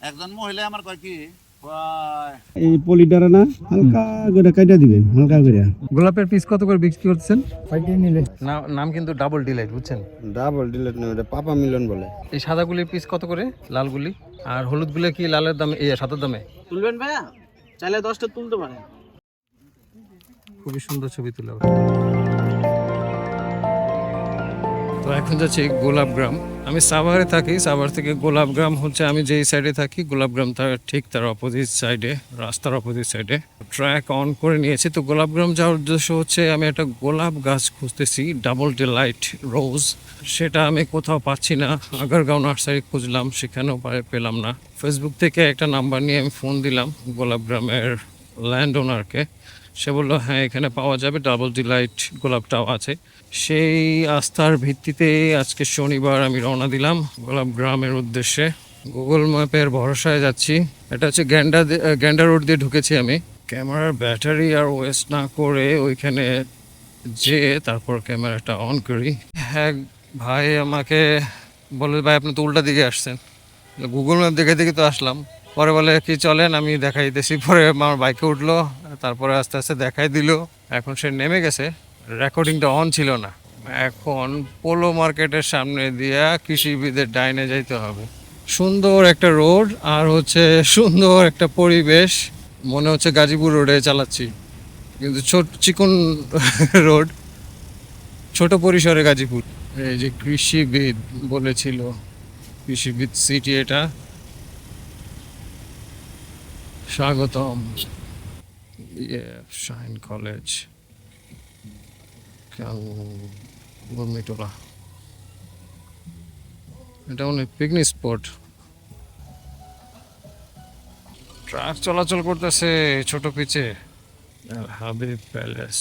একজন মহিলা আমার কয় কি এই পলিটারা না হালকা করে কাইটা দিবেন, হালকা করে। গোলাপের পিস কত করে বিক্রি করতেছেন? নাম কিন্তু ডাবল ডিলাইট, বুঝছেন? ডাবল ডিলেট না, ওটা পাপা মিলন বলে। এই সাদাগুলির পিস কত করে, লালগুলি? আর হলুদগুলো কি লালের দামে, এই সাদার দামে? তুলবেন ভাইয়া? চাইলে 10টা তুলতে পারেন। খুবই সুন্দর ছবি তুলে। তো এখন যাচ্ছি গোলাপগ্রাম। আমি সাভারে থাকি, সাভার থেকে গোলাপগ্রাম হচ্ছে আমি যেই সাইডে থাকি, গোলাপগ্রাম তার ঠিক তার অপোজিট সাইডে, রাস্তার অপোজিট সাইডে। ট্র্যাক অন করে নিয়েছি। তো গোলাপগ্রাম যাওয়ার উদ্দেশ্য হচ্ছে আমি একটা গোলাপ গাছ খুঁজতেছি, ডাবল ডিলাইট রোজ। সেটা আমি কোথাও পাচ্ছি না। আগারগাঁও নার্সারি খুঁজলাম, সেখানেও পেলাম না। ফেসবুক থেকে একটা নাম্বার নিয়ে আমি ফোন দিলাম গোলাপগ্রামের ল্যান্ড ওনারকে। সে বললো হ্যাঁ এখানে পাওয়া যাবে, ডাবল ডিলাইট গোলাপটাও আছে। সেই আস্থার ভিত্তিতে আজকে শনিবার আমি রওনা দিলাম গোলাপগ্রামের উদ্দেশ্যে। গুগল ম্যাপের ভরসায় যাচ্ছি। এটা হচ্ছে গ্যান্ডা রোড দিয়ে ঢুকেছি আমি। ক্যামেরার ব্যাটারি আর ওয়েস্ট না করে ওইখানে যেয়ে তারপর ক্যামেরাটা অন করি। হ্যাঁ ভাই আমাকে বলে, ভাই আপনি তো উল্টা দিকে আসছেন। গুগল ম্যাপ দেখে দেখে তো আসলাম। পরে বলে কি চলেন আমি দেখাই দিতেছি। পরে আমার বাইকে উঠলো, তারপরে আস্তে আস্তে দেখাই দিল। এখন সে নেমে গেছে, রেকর্ডিংটা অন ছিল না। এখন পোলো মার্কেটের সামনে দিয়া কৃষিবিদের ডাইনে যাইতে হবে। সুন্দর একটা রোড আর হচ্ছে সুন্দর একটা পরিবেশ। মনে হচ্ছে গাজীপুর রোডে চালাচ্ছি, কিন্তু ছোট চিকন রোড, ছোট পরিসরে গাজীপুর। এই যে কৃষিবিদ বলেছিল, কৃষিবিদ সিটি এটা। স্বাগতম শাইন কলেজ বর্মিটোলা। এটা অনেক পিকনিক স্পট। ট্রাক চলাচল করতেছে ছোট পিচে। হাবিব প্যালেস।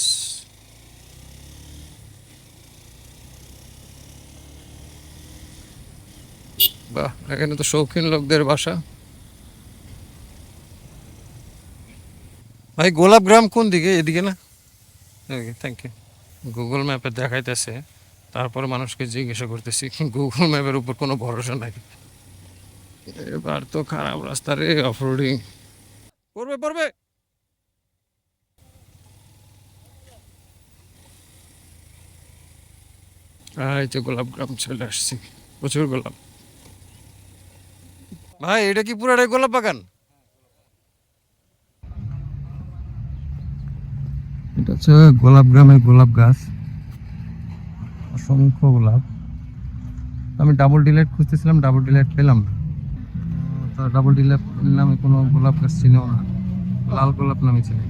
বাহ, এখানে তো শৌখিন লোকদের বাসা। ভাই গোলাপগ্রাম কোন দিকে? এদিকে না? ওকে, থ্যাংক ইউ। গুগল ম্যাপে দেখাইতেছে, তারপরে মানুষকে জিজ্ঞাসা করতেছি। গুগল ম্যাপের উপর কোনো ভরসা নাই। এবার তো খারাপ রাস্তা রে, অফরোডিং। পড়বে পড়বে। এই তো গোলাপগ্রাম চলে আসছি, প্রচুর গোলাপ। ভাই এটা কি পুরাটাই গোলাপ বাগান? এটা হচ্ছে গোলাপগ্রামের গোলাপ গাছ, অসংখ্য গোলাপ। আমি ডাবল ডিলাইট খুঁজতেছিলাম, ডাবল ডিলাইট পেলাম না। তো ডাবল ডিলাইট নামে কোনো গোলাপ গাছ চিনেও না, লাল গোলাপ নামে চিনি।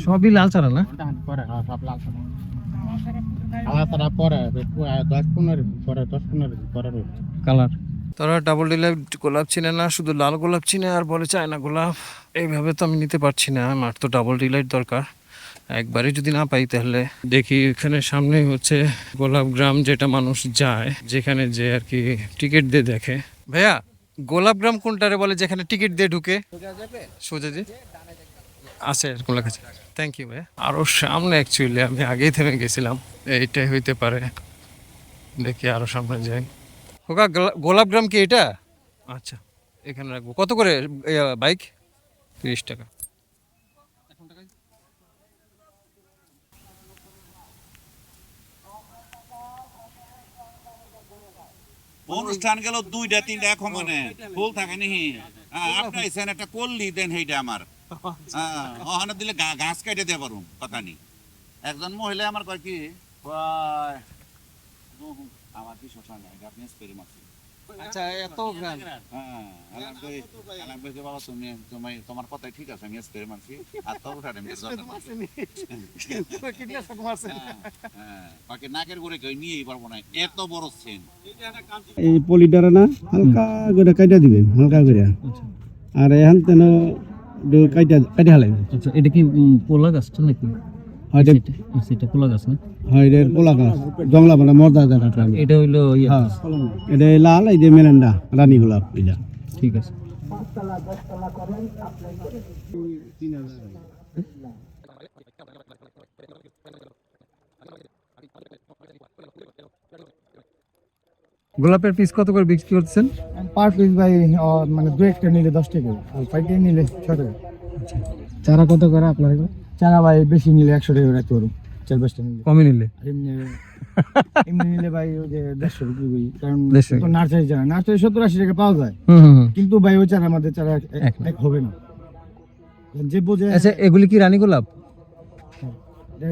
সবই লাল চারা না? সব লাল সাদা। আলাদা তারা পরে 10-15 পরে 10-15 পরে কালার। তারা ডাবল ডিলাইট গোলাপ চিনে না, শুধু লাল গোলাপ চিনে আর বলে চায়না গোলাপ। এইভাবে তো আমি নিতে পারছি না, আমার তো ডাবল ডিলাইট দরকার। একবারে যদি না পাই তাহলে দেখি এখানে সামনে হচ্ছে গোলাপগ্রাম, যেটা মানুষ যায়, যেখানে যে আর কি টিকিট দিয়ে দেখে। ভাইয়া গোলাপগ্রাম কোনটারে বলে যেখানে টিকিট দিয়ে ঢুকে? সোজা যে আছে এরকম লেখা আছে। থ্যাংক ইউ ভাইয়া। আরো সামনে অ্যাকচুয়ালি আমি আগেই থেমে গেছিলাম, এইটাই হইতে পারে। দেখি আরো সামনে যাই। ওকা গোলাপগ্রাম কি এটা? আচ্ছা, এখানে রাখবো। কত করে বাইক? 30 টাকা। অনুষ্ঠান গেল 2টা 3টা এখন মানে ফুল থাকে নি। আপনি আইছেন একটা কল্লি দেন সেইটা আমার। ওখানে দিলে গাছ কাটে দিয়ে পারুম, কথা নি। একজন মহিলা আমার কয় কি আমার কি শোষণ নাই, আপনি স্প্রে মারছি। আচ্ছা এত গ্রাম। হ্যাঁ বাবা তুমি তোমার কথাই ঠিক আছে, আমি স্প্রে মারছি আর তোর উঠাতে বাকি নাকের করে কেউ নিয়েই পারবো না, এত বড় সেন। এই পলিটারা না হালকা করে কাইটা দিবেন, হালকা করে। আর এখন তেন কাইটা কাইটা হালাই। আচ্ছা, এটা কি পোলা গাছটা নাকি? হয়তো সেটা পোলা গাছ না? হয় এর পোলা গাছ, জংলা মানে মর্যাদা। এটা হইলো হ্যাঁ, এটা লাল, এই যে মেরেন্ডা রানী গোলাপ এটা। ঠিক আছে। গোলাপের পিস কত করে বিক্রি করতেছেন? পার পিস ভাই মানে দু একটা নিলে 10 টাকা, আর পাইকারি নিলে 6 টাকা। চারা কত করে আপনার? চারা ভাই বেশি নিলে 100 টাকা রাখতে পারবো, 4-5টা নিলে। কমে নিলে এমনি এমনি নিলে ভাই ওই যে 150 বিক্রি করি, কারণ 150 তো নার্সারি চারা, নার্সারি 70-80 টাকা পাওয়া যায়, কিন্তু ভাই ওই চারা আমাদের চারা এক হবে না, যে বোঝে। আচ্ছা, এগুলি কি রানী গোলাপ?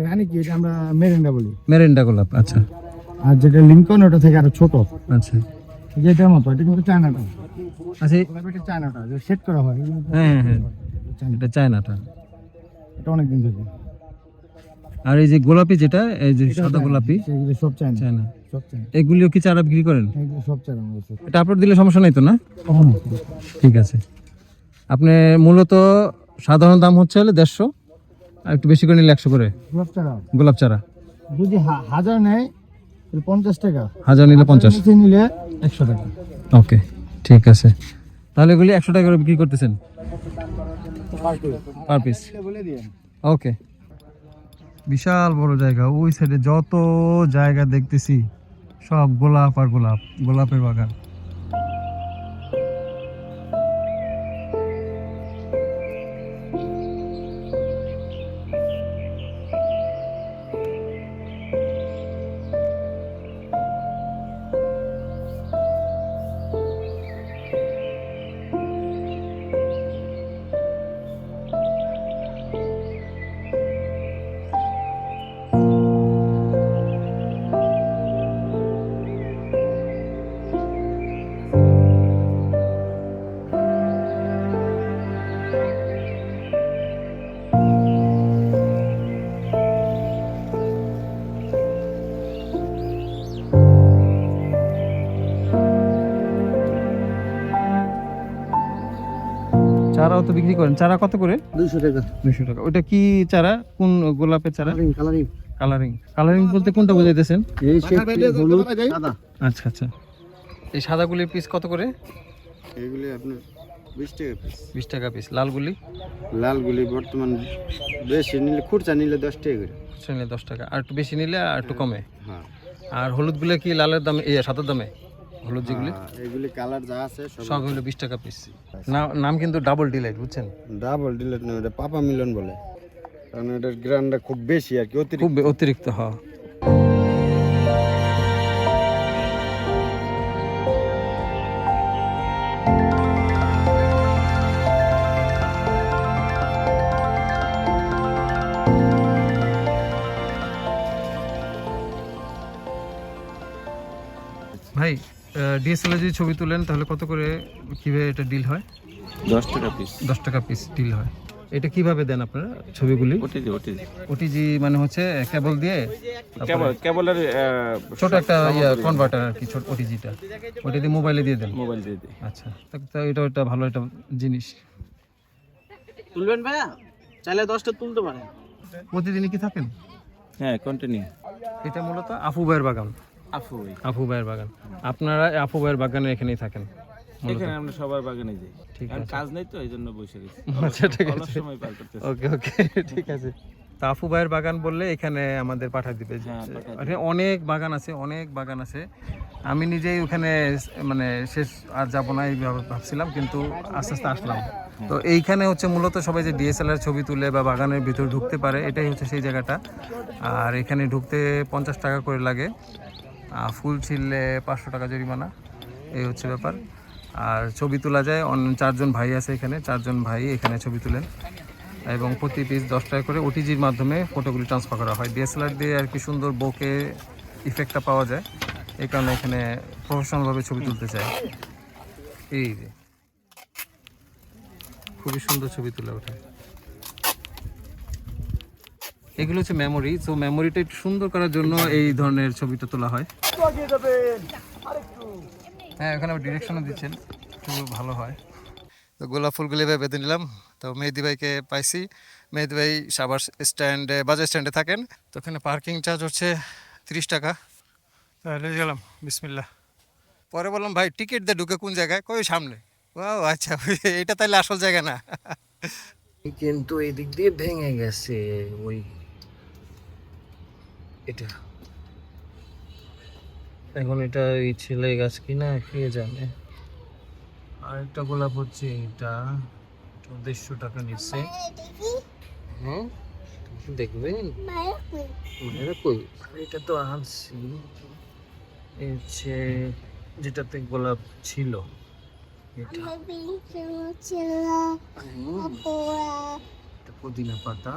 রানী কি, এটা আমরা মেরেন্ডা বলি। মেরেন্ডা গোলাপ, আচ্ছা আর যেটা লিঙ্কন ওটা থেকে আরো ছোট, আচ্ছা যেটার মতো, এটা কিন্তু চায়নাটা। আচ্ছা। এটা চায়নাটা যে সেট করা হয়, হ্যাঁ হ্যাঁ হ্যাঁ, এটা চায়নাটা। এটা অনেক দিন থেকে। আর এই যে গোলাপি যেটা, এই যে সাদা গোলাপি, সেগুলো সব চায়না, চায়না, সব চায়না, এগুলিও কি চারা বিক্রি করেন? এগুলো সব চায়না আমাদের কাছে। এটা আপলোড দিলে সমস্যা নাই তো না? কখনো ঠিক আছে। আপনি মূলত সাধারণ দাম হচ্ছে হলে 150, আর একটু বেশি করে নিলে 100 করে গোলাপ চারা গোলাপ চারা। যদি হাজার নেয় তাহলে 50 টাকা, হাজার নিলে 50, নিচে নিলে 100 টাকা। ওকে ঠিক আছে। তাহলে এগুলি 100 টাকা করে বিক্রি করতেছেন পার পিস? বলে দিয়ে ওকে। বিশাল বড় জায়গা, ওই সাইডে যত জায়গা দেখতেছি সব গোলাপ আর গোলাপ, গোলাপের বাগান। চারাও তো বিক্রি করেন, চারা কত করে? 200 টাকা। 200 টাকা। ওটা কি চারা, কোন গোলাপের চারা? Colouring colouring. কালারিং বলতে কোনটা বোঝাইতেছেন? এই শেড হলুদ সাদা। আচ্ছা আচ্ছা। এই সাদাগুলির পিস কত করে? এগুলি আপনার 20 টাকা পিস। 20 টাকা পিস। লালগুলি? লালগুলি বর্তমান বেশি নিলে, খুচরা নিলে 10 টাকা করে। খুচরা নিলে 10 টাকা, আর একটু বেশি নিলে আর একটু কমে। হ্যাঁ, আর হলুদগুলো কি লালের দামে, সাদার দামে? হলুদ যেগুলি এগুলি কালার যা আছে সব হলো 20 টাকা পিস। নাম কিন্তু ডাবল ডিলাইট, বুঝছেন? ডাবল ডিলেট না, ওটা পাপা মিলন বলে, কারণ এটার গ্রান্ডটা খুব বেশি আর কি, খুব অতিরিক্ত। হ্যাঁ। ভাই, ডিএসএলআর যদি ছবি তুলেন তাহলে কত করে, কিভাবে এটা ডিল হয়? 10 টাকা পিস। 10 টাকা পিস ডিল হয়। এটা কিভাবে দেন আপনারা ছবিগুলি? ওটিজি মানে হচ্ছে কেবল দিয়ে, কেবলের ছোট একটা কনভার্টার আর কি, ছোট ওটিজিটা, ওটা দিয়ে মোবাইলে দিয়ে দেন? মোবাইল দিয়ে দিই। আচ্ছা, তো এটা ভালো একটা জিনিস। তুলবেন ভাইয়া, চাইলে 10টা তুলতে পারেন। প্রতিদিনই কি থাকেন? হ্যাঁ, কন্টিনিউ। এটা মূলত আফু ভাইয়ের বাগান। আফু ভাইয়ের বাগান। আপনারা আফু ভাইয়ের বাগানে এখানেই থাকেন? এখানে আমরা সবার বাগানে যাই, ঠিক আর আছে। কাজ নেই তো এই জন্য বসে গেছি। আচ্ছা ঠিক অলস আছে, সময় পার করতেছি। ওকে ওকে ঠিক আছে। তা আফু ভাইয়ের বাগান বললে এখানে আমাদের পাঠা দিবে। হ্যাঁ, পাঠায় দিবে। এখানে অনেক বাগান আছে, অনেক বাগান আছে। আমি নিজেই ওখানে মানে শেষ আর যাবো না এইভাবে ভাবছিলাম, কিন্তু আস্তে আস্তে আসলাম। তো এইখানে হচ্ছে মূলত সবাই যে ডিএসএলআর ছবি তুলে বা বাগানের ভিতর ঢুকতে পারে, এটাই হচ্ছে সেই জায়গাটা। আর এখানে ঢুকতে 50 টাকা করে লাগে, ফুল ছিললে 500 টাকা জরিমানা, এই হচ্ছে ব্যাপার। আর ছবি তোলা যায়, 4 জন ভাই আছে এখানে, 4 জন ভাই এখানে ছবি তুলেন, এবং প্রতি পিস 10 টাকা করে ওটিজির মাধ্যমে ফটোগুলি ট্রান্সফার করা হয়। ডিএসএলআর দিয়ে আর কি সুন্দর বোকে ইফেক্টটা পাওয়া যায়, এই কারণে এখানে প্রফেশনালভাবে ছবি তুলতে চায়। এই যে খুবই সুন্দর ছবি তুলে ওঠে। এগুলো হচ্ছে মেমোরি, তো মেমোরিটা একটু সুন্দর করার জন্য এই ধরনের ছবিটা তোলা হয়। হ্যাঁ, ওখানে ডিরেকশনও দিচ্ছেন, খুব ভালো হয়। তো গোলাপ ফুলগুলি এভাবে বেঁধে নিলাম। তো মেহেদি ভাইকে পাইছি, মেহেদি ভাই সাভার স্ট্যান্ডে, বাজার স্ট্যান্ডে থাকেন। তো ওখানে পার্কিং চার্জ হচ্ছে 30 টাকা। তাহলে গেলাম, বিসমিল্লাহ। পরে বললাম ভাই টিকিট দিয়ে ঢুকে কোন জায়গায়? কই সামনে। ও আচ্ছা, এটা তাহলে আসল জায়গা না। কিন্তু এই দিক দিয়ে ভেঙে গেছে, ওই এটা এখন এটা এই ছেলে গাছ কিনা কে জানে। আরেকটা গোলাপ হচ্ছে এটা, 150 টাকা নিচ্ছে। হ্যাঁ দেখবেন মায়েরা কই, এটা তো আনছি এই হচ্ছে যেটাতে গোলাপ ছিল এটা। এটা পুদিনা পাতা।